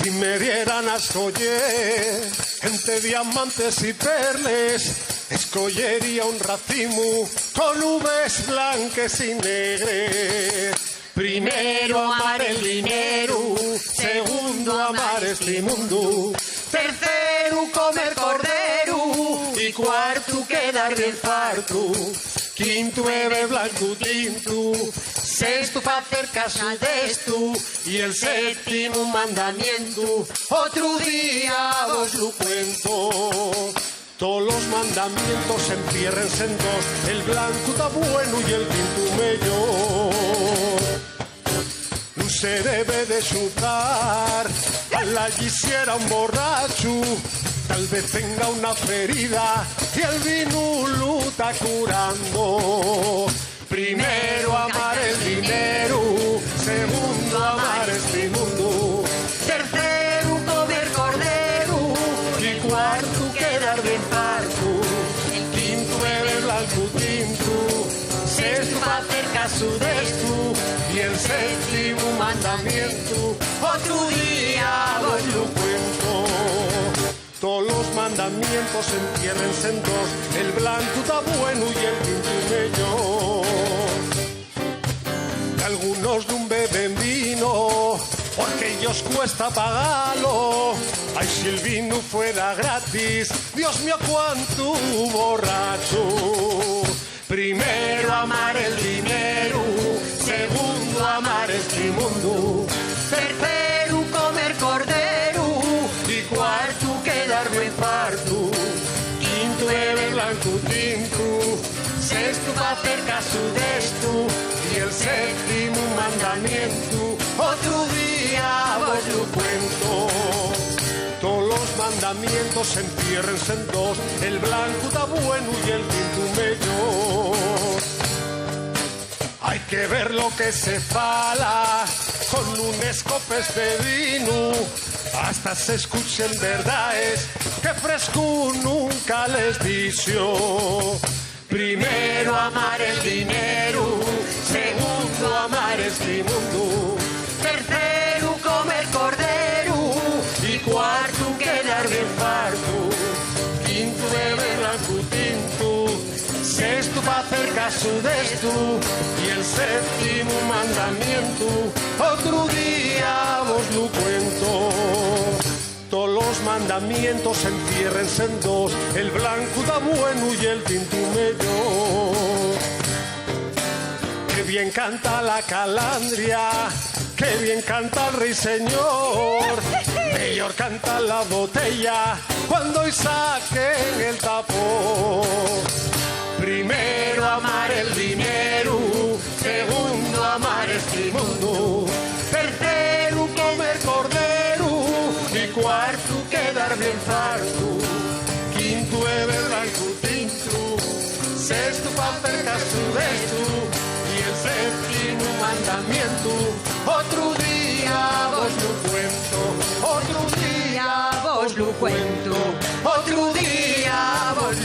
Si me dieran a escoller entre diamantes y perles, escollería un racimo con uves blancas y negres. Primero amar el dinero, segundo amar este mundo, tercero comer cordero y cuarto quedar bien farto. Quinto bebe blanco tinto, sexto pa' hacer caso de esto y el séptimo mandamiento otro día os lo cuento. Todos los mandamientos enciérrense en dos, el blanco está bueno y el tinto mejor. No se debe de chutar, a la quisiera un borracho, tal vez tenga una ferida y el vino lo está curando. Primero amar el dinero, segundo amar este mundo, tercero comer cordero y cuarto quedar bien farto. Quinto beber blanco tinto, sexto pa' hacer caso de esto y el séptimo mandamiento otro día os lo cuento. Todos los mandamientos entiérrense en dos, el blanco está bueno y el tinto mejor. Algunos no beben vino porque ellos cuesta pagarlo. Ay, si el vino fuera gratis, Dios mío, cuánto borracho. Primero amar el dinero, segundo amar este mundo, tercero comer cordero y cuarto quedar bien farto. Quinto beber blanco tinto, sexto pa' hacer caso de esto y el séptimo mandamiento otro día os lo cuento. Todos los mandamientos enciérrense en dos, el blanco está bueno y el tinto mejor. Hay que ver lo que se fala con un escopes de vino, hasta se escuchen verdades que fresco nunca les dijo. Primero amar el dinero, segundo amar este mundo, tercero comer cordero y cuarto quedar bien farto. Quinto beber blanco tinto, sexto pa' hacer caso de esto y el séptimo mandamiento otro día os lo cuento. Todos los mandamientos enciérrense en dos, el blanco está bueno y el tinto mejor. Qué bien canta la calandria, qué bien canta el ruiseñor, mejor canta la botella cuando hoy saquen el tapón. Primero amar el dinero, segundo amar este mundo, tercero comer cordero y cuarto quedar bien farto. Quinto beber blanco tinto, sexto pa' hacer caso de esto y el séptimo mandamiento otro día vos lo cuento, otro día vos lo cuento, otro día vos